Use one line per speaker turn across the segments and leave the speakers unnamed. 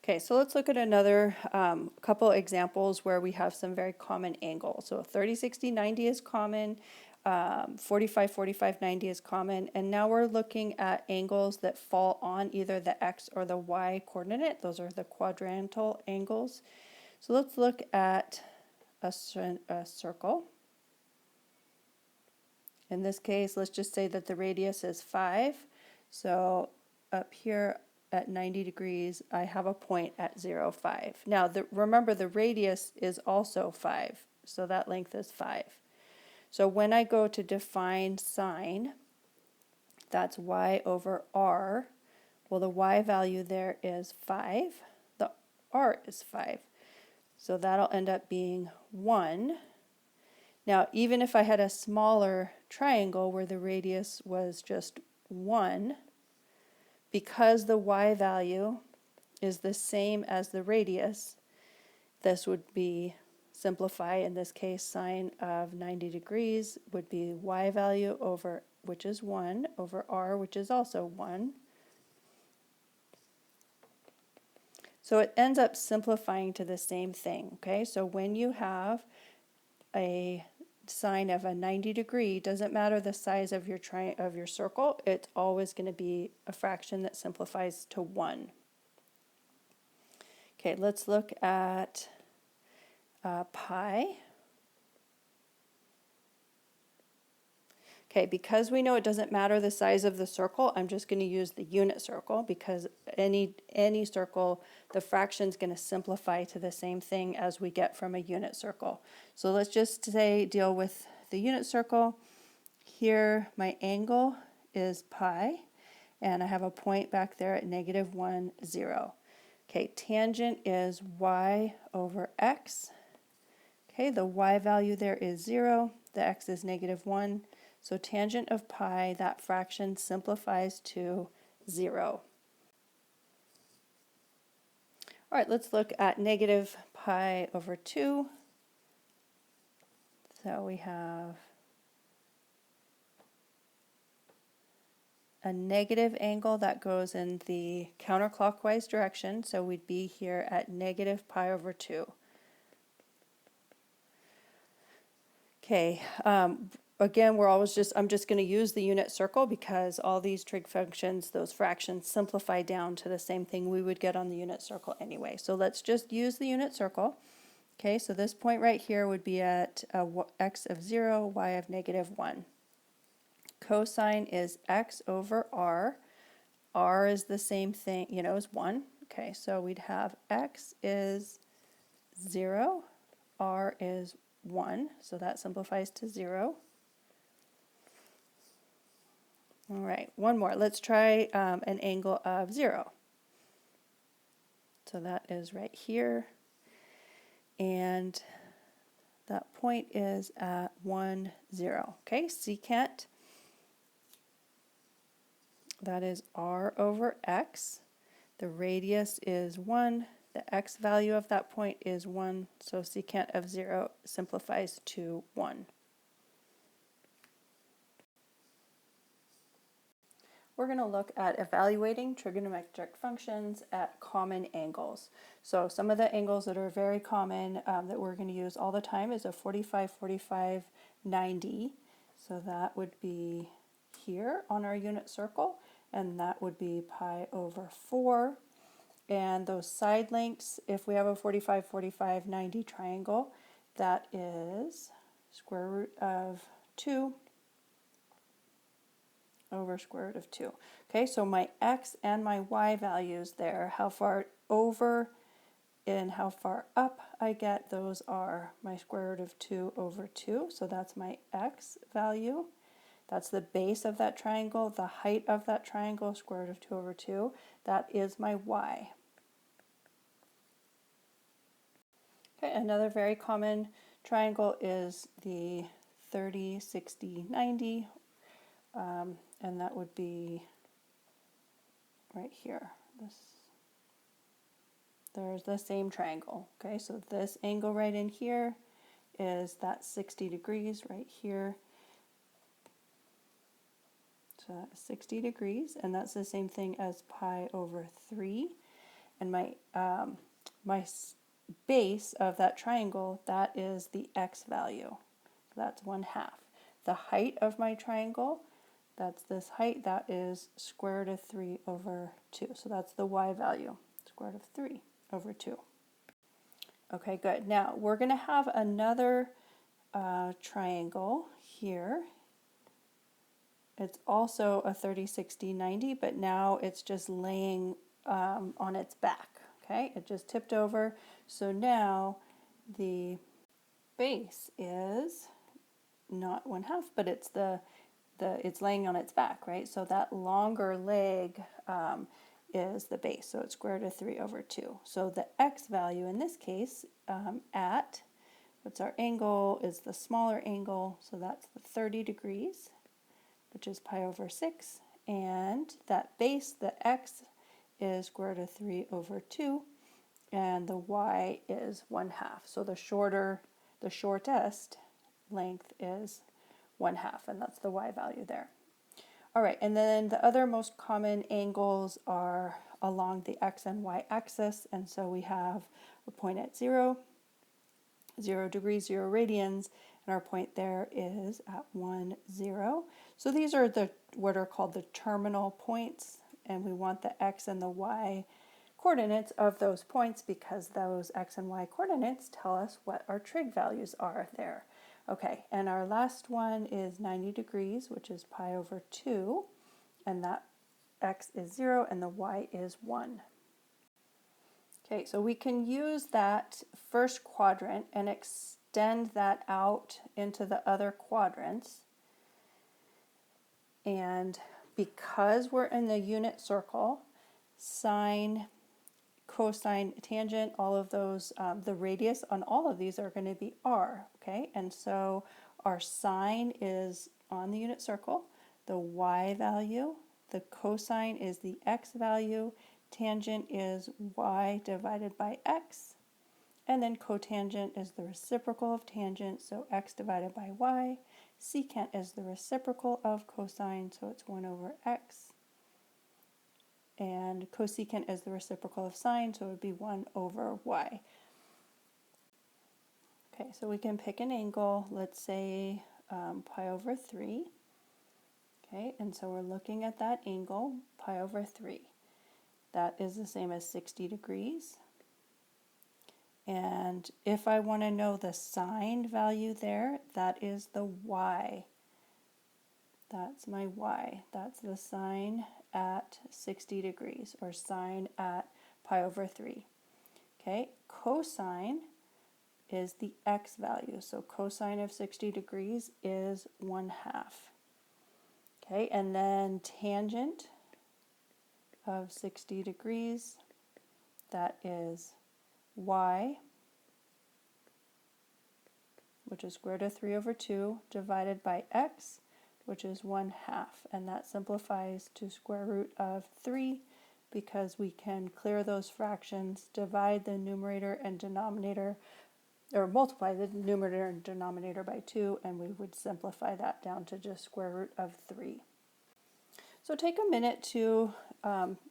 Okay, so let's look at another couple examples where we have some very common angles. So 30, 60, 90 is common, 45, 45, 90 is common, and now we're looking at angles that fall on either the x or the y coordinate. Those are the quadrantal angles. So let's look at a circle. In this case, let's just say that the radius is 5. So up here at 90 degrees, I have a point at 0, 5. Now, remember the radius is also 5, so that length is 5. So when I go to define sine, that's y over r. Well, the y value there is 5. The r is 5. So that'll end up being 1. Now, even if I had a smaller triangle where the radius was just 1, because the y value is the same as the radius, this would be simplify. In this case, sine of 90 degrees would be y value over, which is 1, over r, which is also 1. So it ends up simplifying to the same thing, okay? So when you have a sine of a 90 degree, doesn't matter the size of your circle, it's always going to be a fraction that simplifies to 1. Okay, let's look at pi. Okay, because we know it doesn't matter the size of the circle, I'm just going to use the unit circle, because any circle, the fraction is going to simplify to the same thing as we get from a unit circle. So let's just say deal with the unit circle. Here my angle is pi, and I have a point back there at -1, 0. Okay, tangent is y over x. Okay, the y value there is 0, the x is -1. So tangent of pi, that fraction simplifies to 0. All right, let's look at negative pi over 2. So we have a negative angle that goes in the counterclockwise direction. So we'd be here at negative pi over 2. Okay, again, I'm just going to use the unit circle because all these trig functions, those fractions, simplify down to the same thing we would get on the unit circle anyway. So let's just use the unit circle. Okay, so this point right here would be at x of 0, y of -1. Cosine is x over r. R is the same thing, as 1. Okay, so we'd have x is 0, r is 1, so that simplifies to 0. All right, one more. Let's try an angle of 0. So that is right here, and that point is at 1, 0. Okay, secant, that is r over x. The radius is 1. The x value of that point is 1, so secant of 0 simplifies to 1. We're going to look at evaluating trigonometric functions at common angles. So some of the angles that are very common that we're going to use all the time is a 45, 45, 90. So that would be here on our unit circle, and that would be pi over 4. And those side lengths, if we have a 45, 45, 90 triangle, that is square root of 2 over square root of 2. Okay, so my x and my y values there, how far over and how far up I get, those are my square root of 2 over 2. So that's my x value. That's the base of that triangle. The height of that triangle, square root of 2 over 2. That is my y. Okay, another very common triangle is the 30, 60, 90. And that would be right here. There's the same triangle. Okay, so this angle right in here is that 60 degrees right here. So that's 60 degrees, and that's the same thing as pi over 3. and my base of that triangle, that is the x value. That's 1/2. The height of my triangle, that's this height, that is square root of 3 over 2. So that's the y value, square root of 3 over 2. Okay, good. Now we're going to have another triangle here. It's also a 30, 60, 90, but now it's just laying on its back. Okay, it just tipped over. So now the base is not 1/2, but it's it's laying on its back, right? So that longer leg is the base. So it's square root of 3 over 2. So the x value in this case at what's our angle is the smaller angle. So that's the 30 degrees, which is pi over 6. And that base, the x, is square root of 3 over 2. And the y is 1/2. So the shortest length is 1/2, and that's the y value there. All right, and then the other most common angles are along the x and y axis, and so we have a point at 0, 0 degrees, 0 radians, and our point there is at 1, 0. So these are what are called the terminal points, and we want the x and the y coordinates of those points because those x and y coordinates tell us what our trig values are there. Okay, and our last one is 90 degrees, which is pi over 2, and that x is 0 and the y is 1. Okay, so we can use that first quadrant and extend that out into the other quadrants. And because we're in the unit circle, sine, cosine, tangent, all of those, the radius on all of these are going to be r, okay? And so our sine is on the unit circle, the y value, the cosine is the x value, tangent is y divided by x, and then cotangent is the reciprocal of tangent, so x divided by y. Secant is the reciprocal of cosine, so it's 1 over x. And cosecant is the reciprocal of sine, so it would be 1 over y. Okay, so we can pick an angle, let's say pi over 3. Okay, and so we're looking at that angle, pi over 3. That is the same as 60 degrees. And if I want to know the sine value there, that is the y. That's my y. That's the sine at 60 degrees, or sine at pi over 3. Okay, cosine is the x value. So cosine of 60 degrees is 1/2. Okay, and then tangent of 60 degrees, that is y, which is square root of 3 over 2, divided by x, which is 1/2. And that simplifies to square root of 3 because we can clear those fractions, divide the numerator and denominator, or multiply the numerator and denominator by 2, and we would simplify that down to just square root of 3. So take a minute to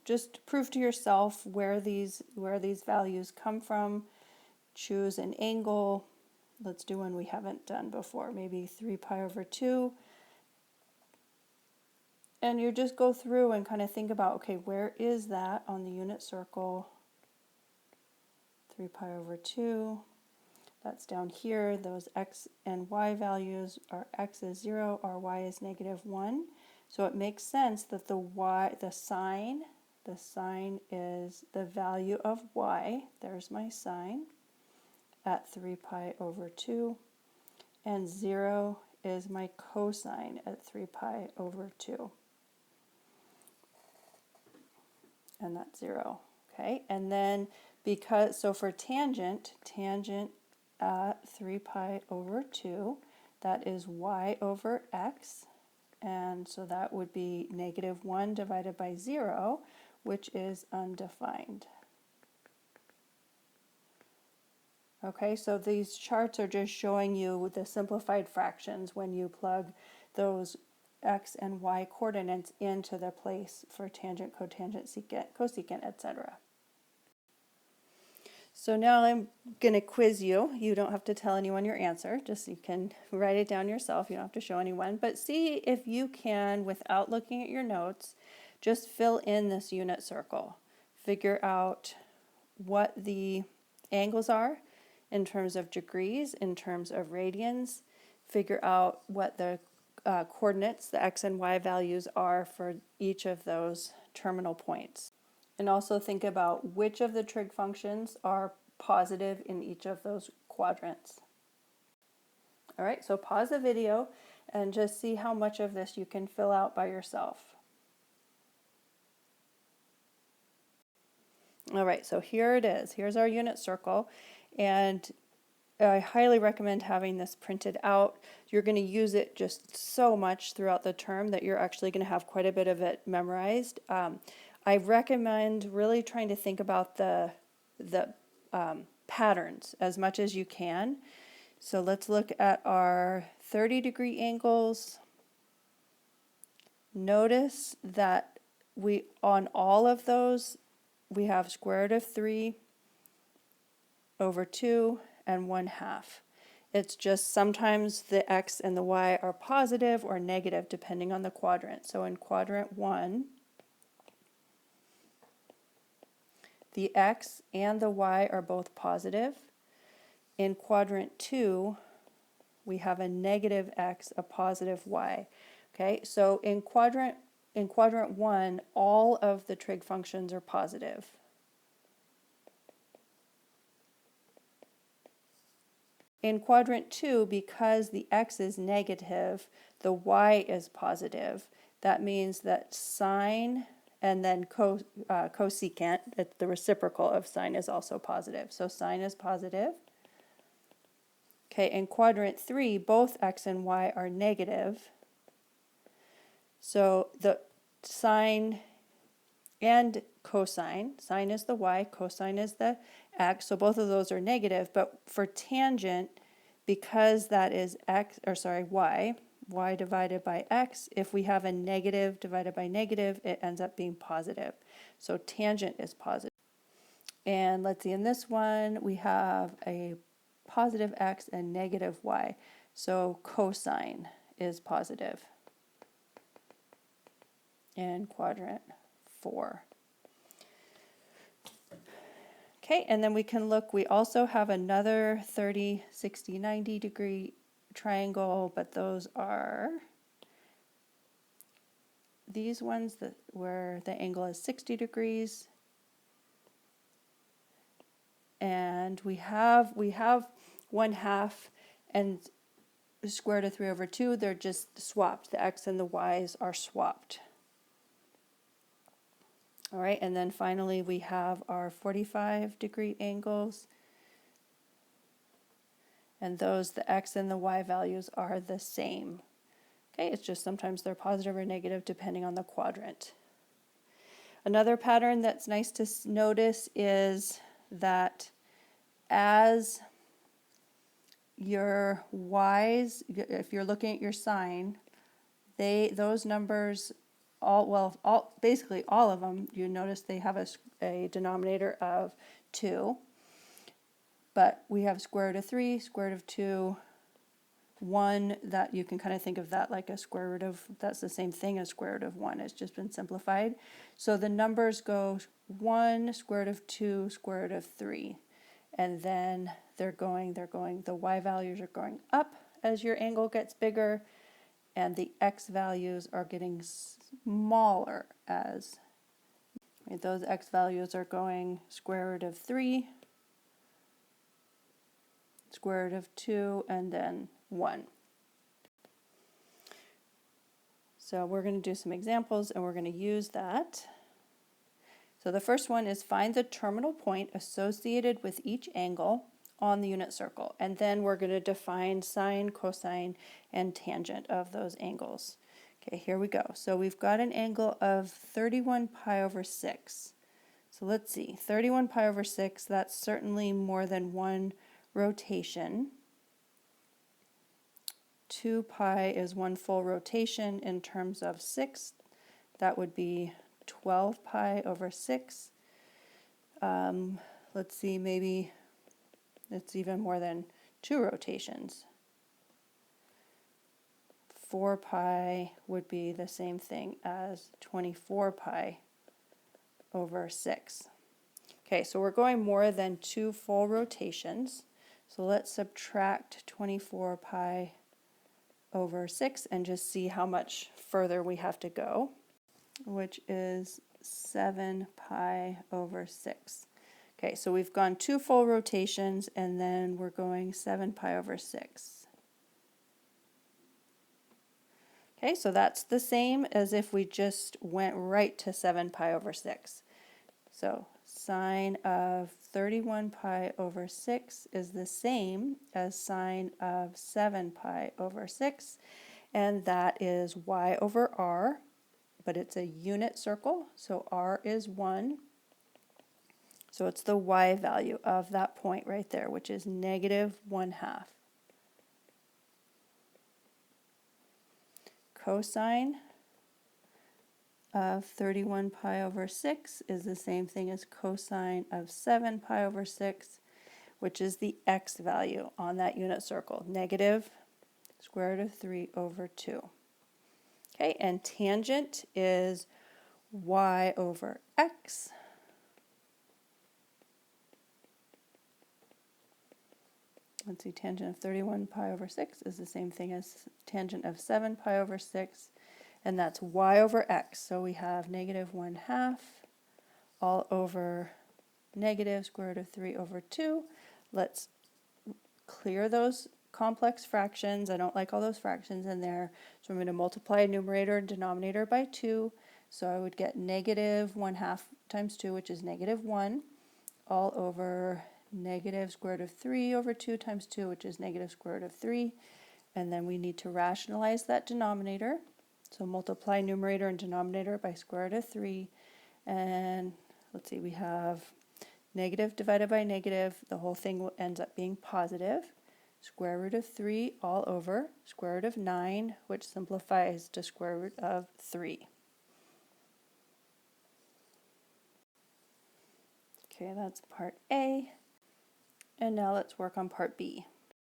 just prove to yourself where these values come from. Choose an angle. Let's do one we haven't done before, maybe 3 pi over 2. And you just go through and kind of think about, okay, where is that on the unit circle? 3 pi over 2. That's down here. Those x and y values, our x is 0, our y is -1. So it makes sense that the sine is the value of y. There's my sine at 3 pi over 2. And 0 is my cosine at 3 pi over 2. And that's 0. Okay, and then so for tangent at 3 pi over 2, that is y over x. And so that would be -1 divided by 0, which is undefined. Okay, so these charts are just showing you the simplified fractions when you plug those x and y coordinates into the place for tangent, cotangent, secant, cosecant, etc. So now I'm going to quiz you. You don't have to tell anyone your answer, just you can write it down yourself. You don't have to show anyone, but see if you can, without looking at your notes, just fill in this unit circle. Figure out what the angles are in terms of degrees, in terms of radians. Figure out what the coordinates, the x and y values are for each of those terminal points. And also think about which of the trig functions are positive in each of those quadrants. All right, so pause the video and just see how much of this you can fill out by yourself. All right, so here it is. Here's our unit circle, and I highly recommend having this printed out. You're going to use it just so much throughout the term that you're actually going to have quite a bit of it memorized. I recommend really trying to think about the patterns as much as you can. So let's look at our 30-degree angles. Notice that on all of those, we have square root of 3 over 2 and 1/2. It's just sometimes the x and the y are positive or negative depending on the quadrant. So in quadrant 1, the x and the y are both positive. In quadrant 2, we have a negative x, a positive y. Okay, so in quadrant 1, all of the trig functions are positive. In quadrant 2, because the x is negative, the y is positive. That means that sine and then cosecant, the reciprocal of sine, is also positive. So sine is positive. Okay, in quadrant 3, both x and y are negative. So the sine and cosine, sine is the y, cosine is the x, so both of those are negative, but for tangent, because that is y divided by x, if we have a negative divided by negative, it ends up being positive. So tangent is positive. And let's see, in this one, we have a positive x and negative y, so cosine is positive in quadrant 4. Okay, and then we can look, we also have another 30, 60, 90 degree triangle, but those are these ones where the angle is 60 degrees. And we have 1/2 and square root of 3 over 2, they're just swapped. The x and the y's are swapped. All right, and then finally we have our 45-degree angles. And those, the x and the y values are the same. Okay, it's just sometimes they're positive or negative depending on the quadrant. Another pattern that's nice to notice is that as your y's, if you're looking at your sine, those numbers, basically all of them, you notice they have a denominator of 2. But we have square root of 3, square root of 2, 1, that you can kind of think of that like a square root of, that's the same thing as square root of 1, it's just been simplified. So the numbers go 1, square root of 2, square root of 3. And then the y values are going up as your angle gets bigger, and the x values are getting smaller as those x values are going square root of 3, square root of 2, and then 1. So we're going to do some examples and we're going to use that. So the first one is find the terminal point associated with each angle on the unit circle. And then we're going to define sine, cosine, and tangent of those angles. Okay, here we go. So we've got an angle of 31 pi over 6. So let's see, 31 pi over 6, that's certainly more than one rotation. 2 pi is one full rotation in terms of 6. That would be 12 pi over 6. let's see, maybe it's even more than 2 rotations. 4 pi would be the same thing as 24 pi over 6. Okay, so we're going more than 2 full rotations. So let's subtract 24 pi over 6 and just see how much further we have to go, which is 7 pi over 6. Okay, so we've gone 2 full rotations and then we're going 7 pi over 6. Okay, so that's the same as if we just went right to 7 pi over 6. So sine of 31 pi over 6 is the same as sine of 7 pi over 6, and that is y over r, but it's a unit circle, so r is 1. So it's the y value of that point right there, which is -1/2. Cosine of 31 pi over 6 is the same thing as cosine of 7 pi over 6, which is the x value on that unit circle, negative square root of 3 over 2. Okay, and tangent is y over x. Let's see, tangent of 31 pi over 6 is the same thing as tangent of 7 pi over 6, and that's y over x. So we have -1/2 all over negative square root of 3 over 2. Let's clear those complex fractions. I don't like all those fractions in there. So I'm going to multiply numerator and denominator by 2. So I would get -1/2 times 2, which is -1, all over negative square root of 3 over 2 times 2, which is negative square root of 3. And then we need to rationalize that denominator. So multiply numerator and denominator by square root of 3. And let's see, we have negative divided by negative. The whole thing ends up being positive. Square root of 3 all over square root of 9, which simplifies to square root of 3. Okay, that's part A. And now let's work on part B.